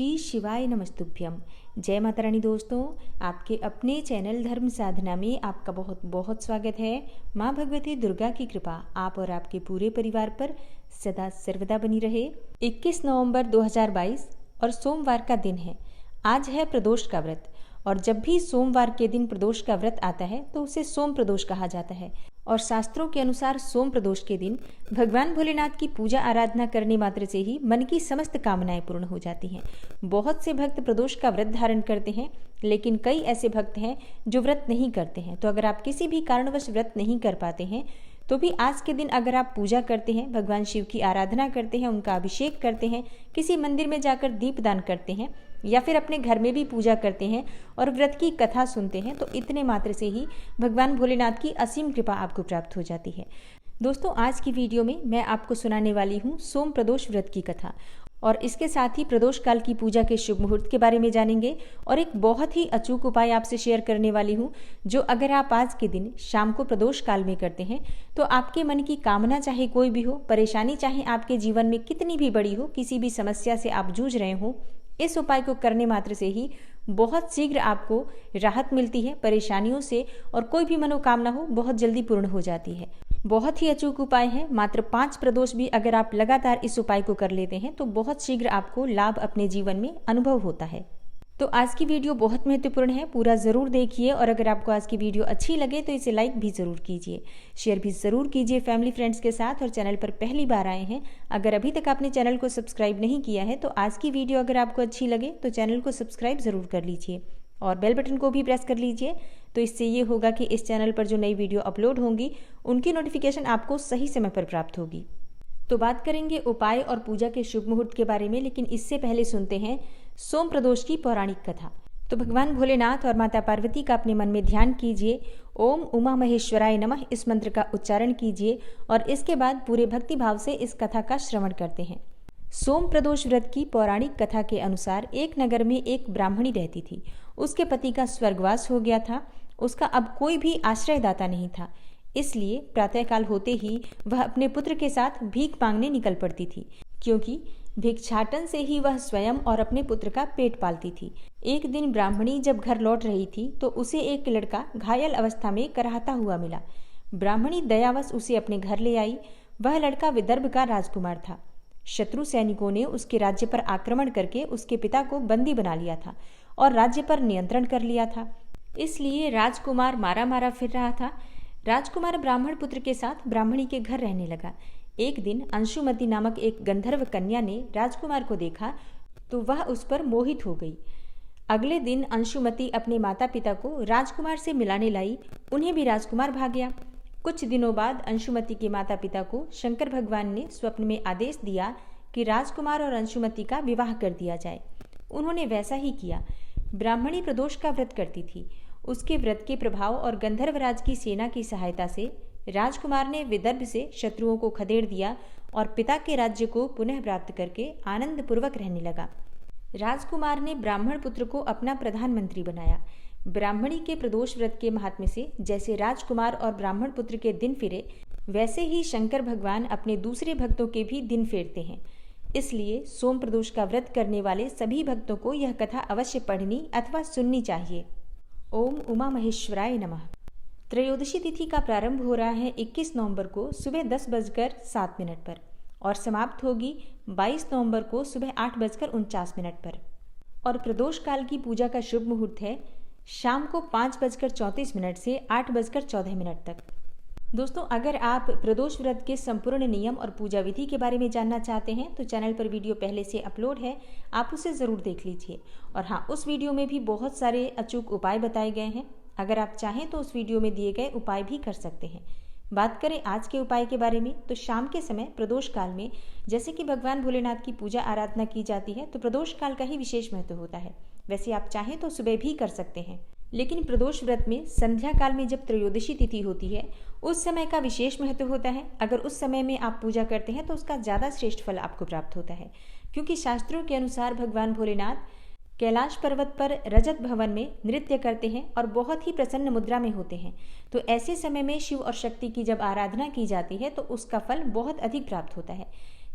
श्री शिवाय नमस्तुभ्यम। जय माता रानी। दोस्तों, आपके अपने चैनल धर्म साधना में आपका बहुत बहुत स्वागत है। माँ भगवती दुर्गा की कृपा आप और आपके पूरे परिवार पर सदा सर्वदा बनी रहे। 21 नवंबर 2022 और सोमवार का दिन है। आज है प्रदोष का व्रत और जब भी सोमवार के दिन प्रदोष का व्रत आता है तो उसे सोम प्रदोष कहा जाता है। और शास्त्रों के अनुसार सोम प्रदोष के दिन भगवान भोलेनाथ की पूजा आराधना करने मात्र से ही मन की समस्त कामनाएं पूर्ण हो जाती हैं। बहुत से भक्त प्रदोष का व्रत धारण करते हैं, लेकिन कई ऐसे भक्त हैं जो व्रत नहीं करते हैं। तो अगर आप किसी भी कारणवश व्रत नहीं कर पाते हैं तो भी आज के दिन अगर आप पूजा करते हैं, भगवान शिव की आराधना करते हैं, उनका अभिषेक करते हैं, किसी मंदिर में जाकर दीपदान करते हैं या फिर अपने घर में भी पूजा करते हैं और व्रत की कथा सुनते हैं, तो इतने मात्र से ही भगवान भोलेनाथ की असीम कृपा आपको प्राप्त हो जाती है। दोस्तों, आज की वीडियो में मैं आपको सुनाने वाली हूँ सोम प्रदोष व्रत की कथा और इसके साथ ही प्रदोष काल की पूजा के शुभ मुहूर्त के बारे में जानेंगे और एक बहुत ही अचूक उपाय आपसे शेयर करने वाली हूँ, जो अगर आप आज के दिन शाम को प्रदोष काल में करते हैं तो आपके मन की कामना चाहे कोई भी हो, परेशानी चाहे आपके जीवन में कितनी भी बड़ी हो, किसी भी समस्या से आप जूझ रहे हो, इस उपाय को करने मात्र से ही बहुत शीघ्र आपको राहत मिलती है परेशानियों से और कोई भी मनोकामना हो बहुत जल्दी पूर्ण हो जाती है। बहुत ही अचूक उपाय है। मात्र 5 प्रदोष भी अगर आप लगातार इस उपाय को कर लेते हैं तो बहुत शीघ्र आपको लाभ अपने जीवन में अनुभव होता है। तो आज की वीडियो बहुत महत्वपूर्ण है, पूरा ज़रूर देखिए और अगर आपको आज की वीडियो अच्छी लगे तो इसे लाइक भी ज़रूर कीजिए, शेयर भी ज़रूर कीजिए फैमिली फ्रेंड्स के साथ। और चैनल पर पहली बार आए हैं, अगर अभी तक आपने चैनल को सब्सक्राइब नहीं किया है तो आज की वीडियो अगर आपको अच्छी लगे तो चैनल को सब्सक्राइब ज़रूर कर लीजिए और बेल बटन को भी प्रेस कर लीजिए। तो इससे ये होगा कि इस चैनल पर जो नई वीडियो अपलोड होंगी उनकी नोटिफिकेशन आपको सही समय पर प्राप्त होगी। तो बात करेंगे उपाय और पूजा के शुभ मुहूर्त के बारे में, लेकिन इससे पहले सुनते हैं सोम प्रदोष की पौराणिक कथा। तो भगवान भोलेनाथ और माता पार्वती का अपने मन में ध्यान कीजिए। ओम उमा महेश्वराय नमः इस मंत्र का उच्चारण कीजिए और इसके बाद पूरे भक्ति भाव से इस कथा का श्रवण करते हैं। सोम प्रदोष व्रत की पौराणिक कथा के अनुसार एक नगर में एक ब्राह्मणी रहती थी। उसके पति का स्वर्गवास हो गया था। उसका अब कोई भी आश्रयदाता नहीं था, इसलिए प्रातःकाल होते ही वह अपने पुत्र के साथ भीख मांगने निकल पड़ती थी, क्योंकि भिक्षाटन से ही वह स्वयं और अपने पुत्र का पेट पालती थी। एक दिन ब्राह्मणी जब घर लौट रही थी तो उसे एक लड़का घायल अवस्था में कराहता हुआ मिला। ब्राह्मणी दयावश उसे अपने घर ले आई। वह लड़का विदर्भ का राजकुमार था। शत्रु सैनिकों ने उसके राज्य पर आक्रमण करके उसके पिता को बंदी बना लिया था और राज्य पर नियंत्रण कर लिया था, इसलिए राजकुमार मारा मारा फिर रहा था। राजकुमार ब्राह्मण पुत्र के साथ ब्राह्मणी के घर रहने लगा। एक दिन अंशुमती नामक एक गंधर्व कन्या ने राजकुमार को देखा तो वह उस पर मोहित हो गई। अगले दिन अंशुमती अपने माता पिता को राजकुमार से मिलाने लाई। उन्हें भी राजकुमार भाग गया। कुछ दिनों बाद अंशुमती के माता पिता को शंकर भगवान ने स्वप्न में आदेश दिया कि राजकुमार और अंशुमती का विवाह कर दिया जाए। उन्होंने वैसा ही किया। ब्राह्मणी प्रदोष का व्रत करती थी। उसके व्रत के प्रभाव और गंधर्वराज की सेना की सहायता से राजकुमार ने विदर्भ से शत्रुओं को खदेड़ दिया और पिता के राज्य को पुनः प्राप्त करके आनंद पूर्वक रहने लगा। राजकुमार ने ब्राह्मण पुत्र को अपना प्रधानमंत्री बनाया। ब्राह्मणी के प्रदोष व्रत के महात्म्य से जैसे राजकुमार और ब्राह्मण पुत्र के दिन फिरे, वैसे ही शंकर भगवान अपने दूसरे भक्तों के भी दिन फेरते हैं। इसलिए सोम प्रदोष का व्रत करने वाले सभी भक्तों को यह कथा अवश्य पढ़नी अथवा सुननी चाहिए। ओम उमा महेश्वराय नमः। त्रयोदशी तिथि का प्रारंभ हो रहा है 21 नवंबर को सुबह 10:07 पर और समाप्त होगी 22 नवंबर को सुबह 8:49 पर। और प्रदोष काल की पूजा का शुभ मुहूर्त है शाम को 5:34 से 8:14 तक। दोस्तों, अगर आप प्रदोष व्रत के संपूर्ण नियम और पूजा विधि के बारे में जानना चाहते हैं तो चैनल पर वीडियो पहले से अपलोड है, आप उसे ज़रूर देख लीजिए। और हाँ, उस वीडियो में भी बहुत सारे अचूक उपाय बताए गए हैं। अगर आप चाहें तो उस वीडियो में दिए गए उपाय भी कर सकते हैं। बात करें आज के उपाय के बारे में तो शाम के समय प्रदोष काल में जैसे कि भगवान भोलेनाथ की पूजा आराधना की जाती है तो प्रदोष काल का ही विशेष महत्व होता है। वैसे आप चाहें तो सुबह भी कर सकते हैं, लेकिन प्रदोष व्रत में संध्या काल में जब त्रयोदशी तिथि होती है उस समय का विशेष महत्व होता है। अगर उस समय में आप पूजा करते हैं तो उसका ज़्यादा श्रेष्ठ फल आपको प्राप्त होता है, क्योंकि शास्त्रों के अनुसार भगवान भोलेनाथ कैलाश पर्वत पर रजत भवन में नृत्य करते हैं और बहुत ही प्रसन्न मुद्रा में होते हैं। तो ऐसे समय में शिव और शक्ति की जब आराधना की जाती है तो उसका फल बहुत अधिक प्राप्त होता है।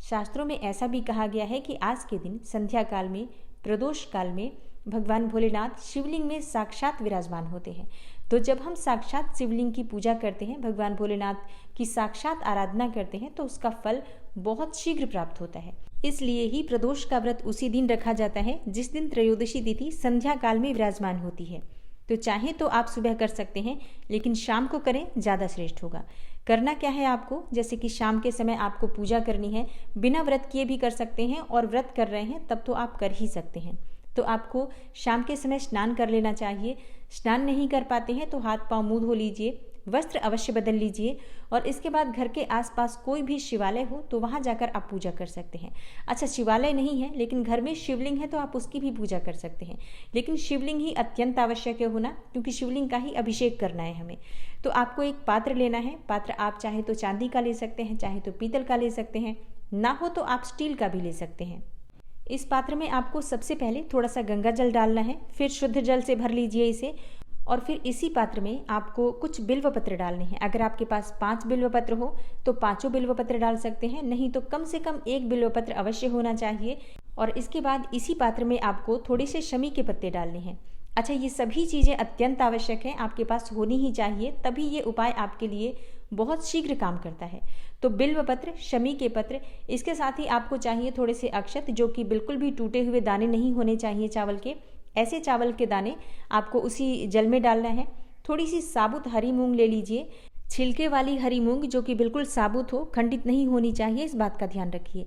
शास्त्रों में ऐसा भी कहा गया है कि आज के दिन संध्या काल में प्रदोष काल में भगवान भोलेनाथ शिवलिंग में साक्षात विराजमान होते हैं। तो जब हम साक्षात शिवलिंग की पूजा करते हैं, भगवान भोलेनाथ की साक्षात आराधना करते हैं, तो उसका फल बहुत शीघ्र प्राप्त होता है। इसलिए ही प्रदोष का व्रत उसी दिन रखा जाता है जिस दिन त्रयोदशी तिथि संध्या काल में विराजमान होती है। तो चाहे तो आप सुबह कर सकते हैं, लेकिन शाम को करें, ज़्यादा श्रेष्ठ होगा। करना क्या है आपको, जैसे कि शाम के समय आपको पूजा करनी है, बिना व्रत किए भी कर सकते हैं, और व्रत कर रहे हैं तब तो आप कर ही सकते हैं। तो आपको शाम के समय स्नान कर लेना चाहिए। स्नान नहीं कर पाते हैं तो हाथ पांव मुंह धो लीजिए, वस्त्र अवश्य बदल लीजिए, और इसके बाद घर के आसपास कोई भी शिवालय हो तो वहाँ जाकर आप पूजा कर सकते हैं। अच्छा, शिवालय नहीं है लेकिन घर में शिवलिंग है तो आप उसकी भी पूजा कर सकते हैं, लेकिन शिवलिंग ही अत्यंत आवश्यक है होना, क्योंकि शिवलिंग का ही अभिषेक करना है हमें। तो आपको एक पात्र लेना है। पात्र आप चाहे तो चांदी का ले सकते हैं, चाहे तो पीतल का ले सकते हैं, ना हो तो आप स्टील का भी ले सकते हैं। इस पात्र में आपको सबसे पहले थोड़ा सा गंगा जल डालना है, फिर शुद्ध जल से भर लीजिए इसे, और फिर इसी पात्र में आपको कुछ बिल्व पत्र डालने हैं। अगर आपके पास 5 बिल्व पत्र हो तो 5 बिल्व पत्र डाल सकते हैं, नहीं तो कम से कम 1 बिल्व पत्र अवश्य होना चाहिए। और इसके बाद इसी पात्र में आपको थोड़े से शमी के पत्ते डालने हैं। अच्छा, ये सभी चीज़ें अत्यंत आवश्यक हैं, आपके पास होनी ही चाहिए, तभी ये उपाय आपके लिए बहुत शीघ्र काम करता है। तो बिल्व पत्र, शमी के पत्र, इसके साथ ही आपको चाहिए थोड़े से अक्षत, जो कि बिल्कुल भी टूटे हुए दाने नहीं होने चाहिए चावल के। ऐसे चावल के दाने आपको उसी जल में डालना है। थोड़ी सी साबुत हरी मूंग ले लीजिए, छिलके वाली हरी मूंग, जो कि बिल्कुल साबुत हो, खंडित नहीं होनी चाहिए, इस बात का ध्यान रखिए।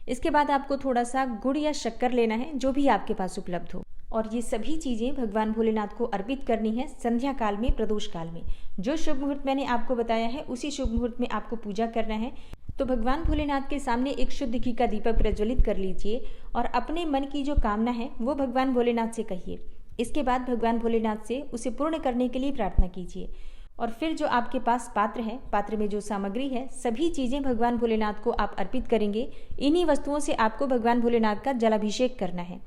इसके बाद आपको थोड़ा सा गुड़ या शक्कर लेना है, जो भी आपके पास उपलब्ध हो, और ये सभी चीज़ें भगवान भोलेनाथ को अर्पित करनी है संध्या काल में, प्रदोष काल में। जो शुभ मुहूर्त मैंने आपको बताया है उसी शुभ मुहूर्त में आपको पूजा करना है। तो भगवान भोलेनाथ के सामने एक शुद्ध घी का दीपक प्रज्वलित कर लीजिए और अपने मन की जो कामना है वो भगवान भोलेनाथ से कहिए। इसके बाद भगवान भोलेनाथ से उसे पूर्ण करने के लिए प्रार्थना कीजिए। और फिर जो आपके पास पात्र है, पात्र में जो सामग्री है, सभी चीज़ें भगवान भोलेनाथ को आप अर्पित करेंगे। इन्हीं वस्तुओं से आपको भगवान भोलेनाथ का जलाभिषेक करना है।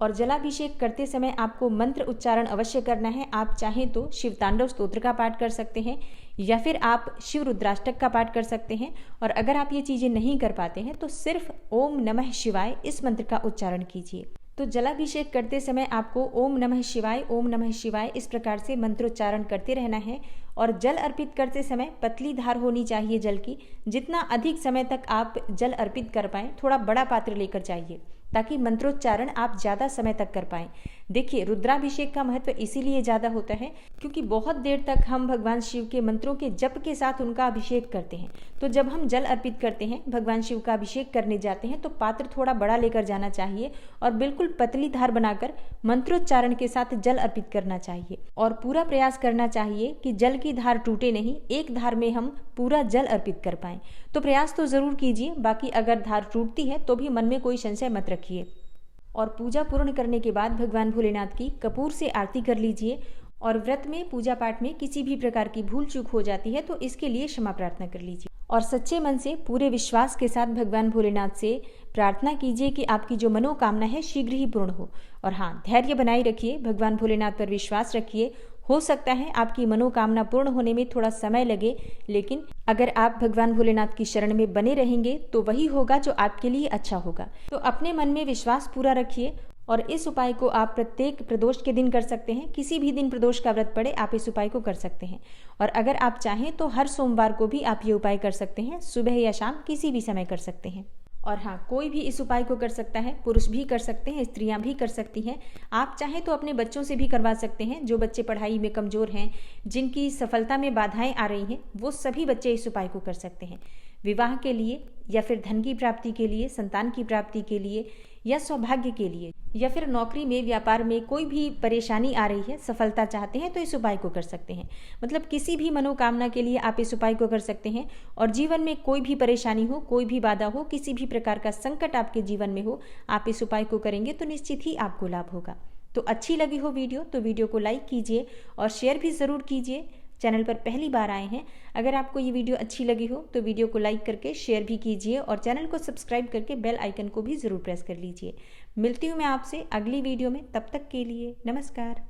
और जलाभिषेक करते समय आपको मंत्र उच्चारण अवश्य करना है। आप चाहें तो शिव तांडव स्तोत्र का पाठ कर सकते हैं, या फिर आप शिव रुद्राष्टक का पाठ कर सकते हैं। और अगर आप ये चीज़ें नहीं कर पाते हैं तो सिर्फ ओम नमः शिवाय इस मंत्र का उच्चारण कीजिए। तो जलाभिषेक करते समय आपको ओम नमः शिवाय इस प्रकार से मंत्रोच्चारण करते रहना है। और जल अर्पित करते समय पतली धार होनी चाहिए जल की। जितना अधिक समय तक आप जल अर्पित कर पाएं, थोड़ा बड़ा पात्र लेकर जाइए, ताकि मंत्रोच्चारण आप ज़्यादा समय तक कर पाएं। देखिए, रुद्राभिषेक का महत्व इसीलिए ज़्यादा होता है क्योंकि बहुत देर तक हम भगवान शिव के मंत्रों के जप के साथ उनका अभिषेक करते हैं। तो जब हम जल अर्पित करते हैं, भगवान शिव का अभिषेक करने जाते हैं, तो पात्र थोड़ा बड़ा लेकर जाना चाहिए और बिल्कुल पतली धार बनाकर मंत्रोच्चारण के साथ जल अर्पित करना चाहिए। और पूरा प्रयास करना चाहिए कि जल की धार टूटे नहीं, एक धार में हम पूरा जल अर्पित कर पाएं। तो प्रयास तो जरूर कीजिए। बाकी अगर धार टूटती है तो भी मन में कोई संशय मत रखिए। और पूजा पूर्ण करने के बाद भगवान भोलेनाथ की कपूर से आरती कर लीजिए। और व्रत में, पूजा पाठ में किसी भी प्रकार की भूल चूक हो जाती है तो इसके लिए क्षमा प्रार्थना कर लीजिए। और सच्चे मन से, पूरे विश्वास के साथ भगवान भोलेनाथ से प्रार्थना कीजिए कि आपकी जो मनोकामना है शीघ्र ही पूर्ण हो। और हाँ, धैर्य बनाए रखिए, भगवान भोलेनाथ पर विश्वास रखिए। हो सकता है आपकी मनोकामना पूर्ण होने में थोड़ा समय लगे, लेकिन अगर आप भगवान भोलेनाथ की शरण में बने रहेंगे तो वही होगा जो आपके लिए अच्छा होगा। तो अपने मन में विश्वास पूरा रखिए। और इस उपाय को आप प्रत्येक प्रदोष के दिन कर सकते हैं। किसी भी दिन प्रदोष का व्रत पड़े, आप इस उपाय को कर सकते हैं। और अगर आप चाहें तो हर सोमवार को भी आप ये उपाय कर सकते हैं, सुबह या शाम किसी भी समय कर सकते हैं। और हाँ, कोई भी इस उपाय को कर सकता है, पुरुष भी कर सकते हैं, स्त्रियां भी कर सकती हैं। आप चाहें तो अपने बच्चों से भी करवा सकते हैं। जो बच्चे पढ़ाई में कमज़ोर हैं, जिनकी सफलता में बाधाएं आ रही हैं, वो सभी बच्चे इस उपाय को कर सकते हैं। विवाह के लिए, या फिर धन की प्राप्ति के लिए, संतान की प्राप्ति के लिए, या सौभाग्य के लिए, या फिर नौकरी में, व्यापार में कोई भी परेशानी आ रही है, सफलता चाहते हैं, तो इस उपाय को कर सकते हैं। मतलब किसी भी मनोकामना के लिए आप इस उपाय को कर सकते हैं। और जीवन में कोई भी परेशानी हो, कोई भी बाधा हो, किसी भी प्रकार का संकट आपके जीवन में हो, आप इस उपाय को करेंगे तो निश्चित ही आपको लाभ होगा। तो अच्छी लगी हो वीडियो तो वीडियो को लाइक कीजिए और शेयर भी ज़रूर कीजिए। चैनल पर पहली बार आए हैं, अगर आपको ये वीडियो अच्छी लगी हो तो वीडियो को लाइक करके शेयर भी कीजिए और चैनल को सब्सक्राइब करके बेल आइकन को भी ज़रूर प्रेस कर लीजिए। मिलती हूँ मैं आपसे अगली वीडियो में, तब तक के लिए नमस्कार।